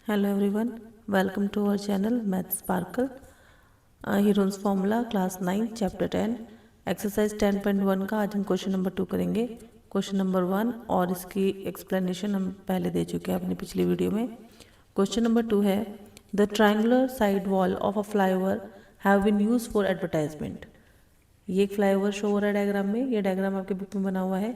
Hello everyone, welcome to our channel Math Sparkle. Heroes Formula Class 9 Chapter 10 Exercise 10.1 का आज हम question number 2 करेंगे. Question number 1 और इसकी एक्सप्लेनेशन हम पहले दे चुके हैं अपनी पिछली वीडियो में. क्वेश्चन नंबर 2 है the triangular side wall of a flyover have been used for advertisement. ये एक फ्लाईओवर शो हो रहा है डायग्राम में. ये डायग्राम आपके बुक में बना हुआ है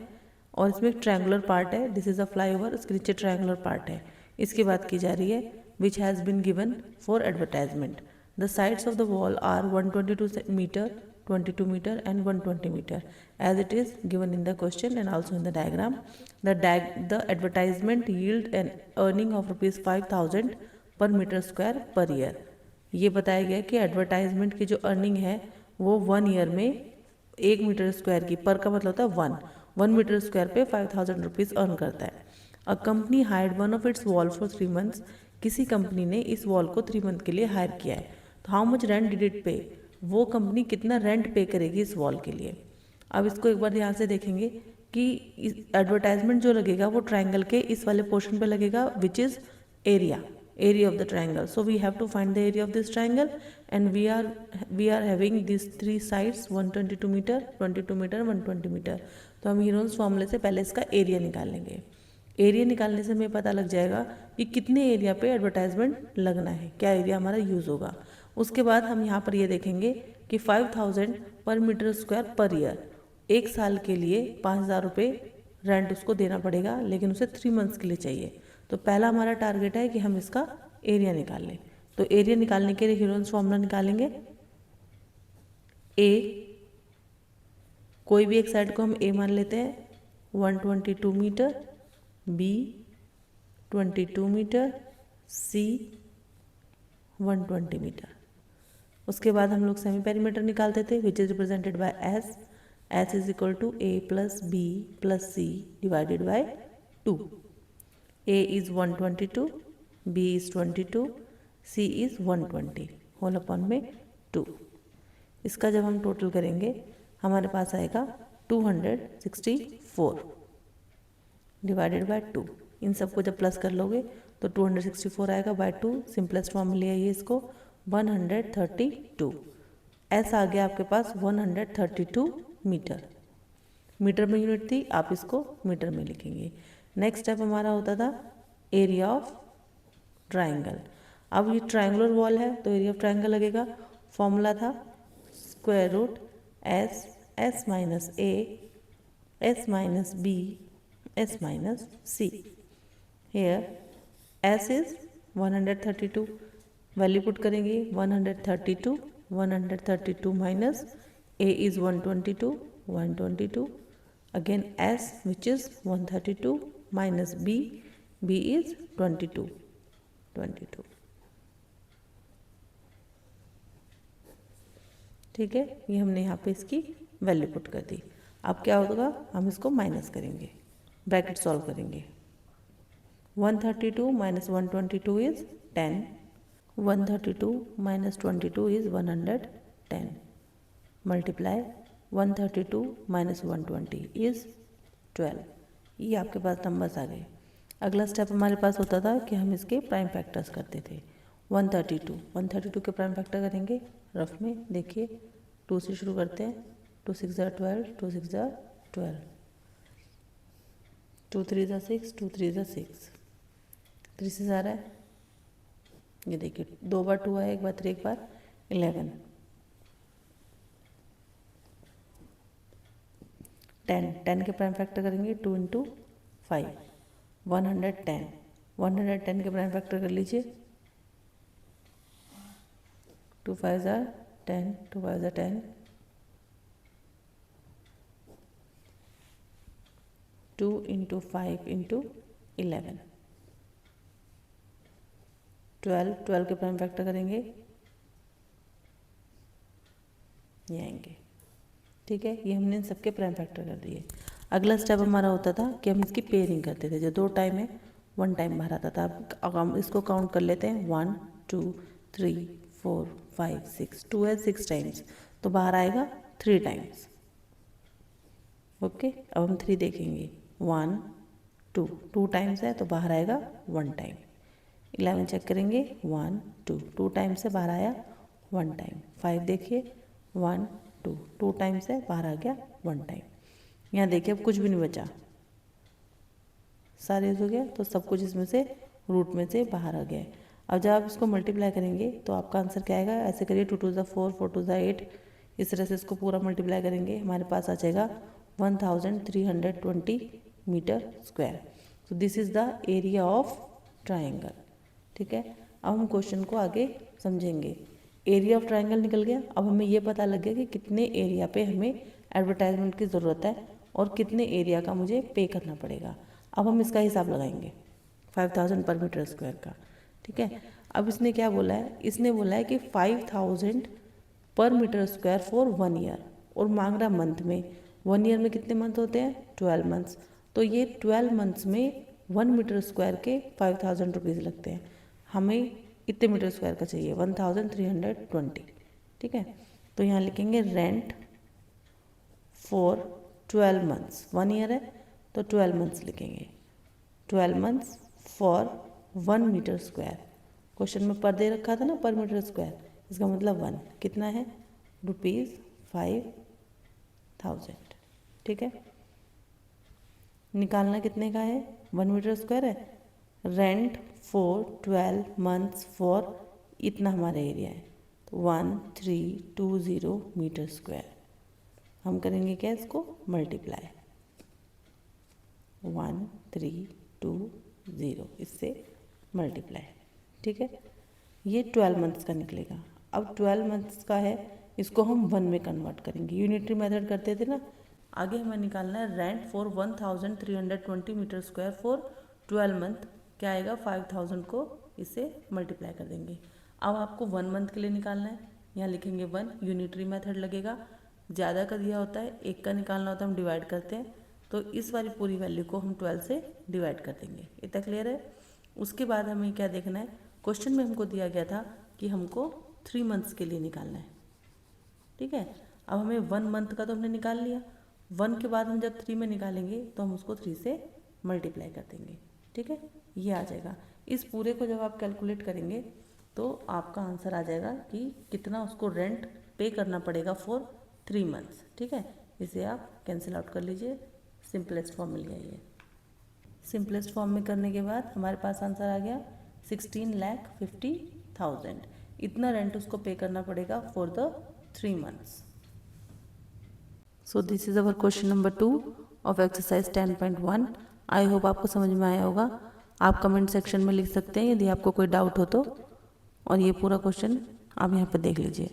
और इसमें एक ट्रायंगुलर पार्ट है. दिस इज अ फ्लाईओवर, इसके नीचे ट्रायंगुलर पार्ट है. इसकी बात की जा रही है which has been given for advertisement. The sides of the wall are 122 metre, 22 metre and 120 metre as it is given in the question and also in the diagram. The advertisement yield an earning of rupees 5000 per meter square per year. ये बताया गया कि advertisement की जो earning है वो 1 year में 1 metre square की, पर का मतलब होता है 1 मीटर स्क्वायर पे 5000 रुपीज़ अर्न करता है. A company hired one of its wall for 3 months. किसी कंपनी ने इस वॉल को 3 मंथ के लिए हायर किया है. तो how much rent did it पे. वो कंपनी कितना रेंट पे करेगी इस वॉल के लिए. अब इसको एक बार ध्यान से देखेंगे कि एडवर्टाइजमेंट जो लगेगा वो ट्रायंगल के इस वाले पोर्शन पे लगेगा which is area of the triangle. So we have to find the area of this triangle and we are having these three sides 122 meter, 22 meter, 120 meter. तो हम हीरोन्स फॉर्मूले से पहले इसका एरिया निकाल लेंगे. एरिया निकालने से हमें पता लग जाएगा कि कितने एरिया पे एडवर्टाइजमेंट लगना है, क्या एरिया हमारा यूज़ होगा. उसके बाद हम यहाँ पर ये देखेंगे कि 5000 पर मीटर स्क्वायर पर ईयर, एक साल के लिए 5000 रुपये रेंट उसको देना पड़ेगा, लेकिन उसे 3 मंथ्स के लिए चाहिए. तो पहला हमारा टारगेट है कि हम इसका एरिया निकाल लें. तो एरिया निकालने के लिए हीरोन्स फॉर्मूला निकालेंगे. ए, कोई भी एक साइड को हम ए मान लेते हैं 122 metre, B 22 metre, C 120 metre. उसके बाद हम लोग सेमी पेरीमीटर निकालते थे which is represented by S. S is equal to A plus B plus C divided by 2. A is 122, B is 22, C is 120 whole upon में 2. इसका जब हम टोटल करेंगे हमारे पास आएगा 264 डिवाइडेड बाय 2. इन सबको जब प्लस कर लोगे तो 264 आएगा बाय 2. सिंपलेस्ट फॉर्म में ले आइए इसको 132. एस आ गया आपके पास 132 मीटर. मीटर में यूनिट थी, आप इसको मीटर में लिखेंगे. नेक्स्ट स्टेप हमारा होता था एरिया ऑफ ट्रायंगल. अब ये ट्रायंगुलर वॉल है तो एरिया ऑफ ट्रायंगल लगेगा. फॉर्मूला था square root S minus A, S minus B, S minus C. Here S is 132, value put करेंगे 132 minus A is 122 again s which is 132 minus b is 22. ठीक है, ये हमने यहाँ पे इसकी वैल्यू पुट कर दी. अब क्या होगा, हम इसको माइनस करेंगे, ब्रैकेट सॉल्व करेंगे. 132 minus 122 is 10. 132 minus 22 is 110. Multiply 132 minus 120 is 12. ये आपके पास नंबर्स आ गए. अगला स्टेप हमारे पास होता था कि हम इसके प्राइम फैक्टर्स करते थे. 132 के प्राइम फैक्टर करेंगे. रफ में देखिए 2 से शुरू करते हैं. 2 6 ज़ा 12, 2 6 ज़ा 12, 2 3 ज़ा 6, 2 3 ज़ा 6, 3 से आ रहा है. ये देखिए 2 बार 2 आया, एक बार 3, एक बार 11. 10 के प्राइम फैक्टर करेंगे 2 इंटू 5 110 के प्राइम फैक्टर कर लीजिए 2 5 ज़ा 10, 2 5 ज़ा 10, 2 इंटू 5 इंटू 11 12 के प्राइम फैक्टर करेंगे ये आएंगे. ठीक है, ये हमने इन सबके प्राइम फैक्टर कर दिए. अगला स्टेप हमारा होता था कि हम इसकी पेयरिंग करते थे. जो 2 टाइम है 1 टाइम बाहर आता था. अब हम इसको काउंट कर लेते हैं 1 2 3 4 5 6. 2 है 6 टाइम्स तो बाहर आएगा 3 टाइम्स. ओके, अब हम 3 देखेंगे 1 2 टाइम्स है तो बाहर आएगा 1 टाइम. 11 चेक करेंगे 1 2 2 टाइम से बाहर आया 1 टाइम। 5 देखिए 1 2 2 टाइम से बाहर आ गया 1 टाइम। यहाँ देखिए अब कुछ भी नहीं बचा, सारे यूज हो गया, तो सब कुछ इसमें से रूट में से बाहर आ गया है। अब जब आप इसको मल्टीप्लाई करेंगे तो आपका आंसर क्या आएगा, ऐसे करिए 2 2 4 4 2 8, इस तरह से इसको पूरा मल्टीप्लाई करेंगे, हमारे पास आ जाएगा 1320 मीटर स्क्वायर। तो this is the area of triangle. ठीक है, अब हम क्वेश्चन को आगे समझेंगे। एरिया ऑफ ट्राइंगल निकल गया। अब हमें ये पता लग गया कि कितने एरिया पे हमें एडवर्टाइजमेंट की ज़रूरत है और कितने एरिया का मुझे पे करना पड़ेगा। अब हम इसका हिसाब लगाएंगे 5000 पर मीटर स्क्वायर का। ठीक है, अब इसने क्या बोला है, इसने बोला है कि 5000 पर मीटर स्क्वायर फॉर 1 ईयर, और मांग रहा मंथ में। 1 ईयर में कितने मंथ होते हैं, 12 मंथ्स। तो ये 12 मंथ्स में 1 मीटर स्क्वायर के 5000 रुपीज़ लगते हैं। हमें इतने मीटर स्क्वायर का चाहिए 1320। ठीक है, तो यहाँ लिखेंगे रेंट फॉर 12 मंथ्स। 1 ईयर है तो 12 मंथ्स लिखेंगे, 12 months for 1 metre square. Question में पर दे रखा था ना पर मीटर स्क्वायर, इसका मतलब 1 कितना है, ₹5000। ठीक है, निकालना कितने का है, 1 मीटर स्क्वायर है। रेंट फॉर 12 मंथ्स फॉर इतना हमारा एरिया है, तो 1320 मीटर स्क्वायर। हम करेंगे क्या, इसको मल्टीप्लाई 1320 इससे मल्टीप्लाई। ठीक है, ये 12 मंथ्स का निकलेगा। अब 12 मंथ्स का है, इसको हम 1 में कन्वर्ट करेंगे, यूनिटरी मेथड करते थे ना। आगे हमें निकालना है rent for 1320 metre square for 12 month, क्या आएगा 5000 को इससे मल्टीप्लाई कर देंगे। अब आपको 1 मंथ के लिए निकालना है, यहाँ लिखेंगे 1, यूनिटरी मेथड लगेगा। ज़्यादा का दिया होता है, एक का निकालना होता है, हम डिवाइड करते हैं, तो इस वाली पूरी वैल्यू को हम 12 से डिवाइड कर देंगे। इतना क्लियर है। उसके बाद हमें क्या देखना है, क्वेश्चन में हमको दिया गया था कि हमको 3 मंथ्स के लिए निकालना है। ठीक है, अब हमें 1 मंथ का तो हमने निकाल लिया, 1 के बाद हम जब 3 में निकालेंगे तो हम उसको 3 से मल्टीप्लाई कर देंगे। ठीक है, ये आ जाएगा। इस पूरे को जब आप कैलकुलेट करेंगे तो आपका आंसर आ जाएगा कि कितना उसको रेंट पे करना पड़ेगा फॉर 3 मंथ्स। ठीक है, इसे आप कैंसिल आउट कर लीजिए, सिंपलेस्ट फॉर्म मिल गया। ये सिंपलेस्ट फॉर्म में करने के बाद हमारे पास आंसर आ गया 16,50,000। इतना रेंट उसको पे करना पड़ेगा for the 3 months. So this is our question number 2 of exercise 10.1। I hope आपको समझ में आया होगा। आप कमेंट सेक्शन में लिख सकते हैं यदि आपको कोई डाउट हो तो, और ये पूरा क्वेश्चन आप यहाँ पर देख लीजिए।